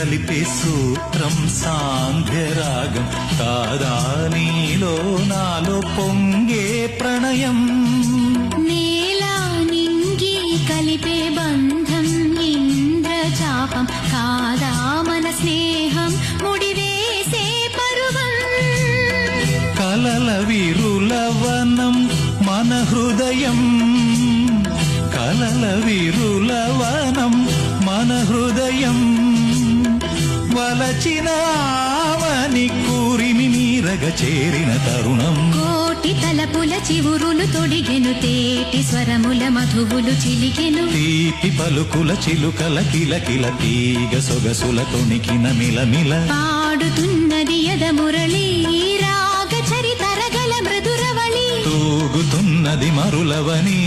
కలిపే సూత్రం సాంధ్యరాగం కాదా నీలో నాలో పొంగే ప్రణయం నేలా నింగి కలిపే బంధం ఇంద్రజాపం కాదా మన స్నేహం ముడివేసే పరువం కలల విరులవనం మన హృదయం కలల విరులవనం మన హృదయం వలచిన ఆవని కూరిమి నీరగ చేరిన తరుణం కోటి తలపుల చివురులు తొడిగెను తేటి స్వరముల మధువులు చిలికెను తీపి పలుకుల చిలుకల కిలకిల తీగ సొగసుల తొణికిన మిలమిల పాడుతున్నది యద మురళి రాగ చరితరగల మృదురవళి తూగుతున్నది మరులవని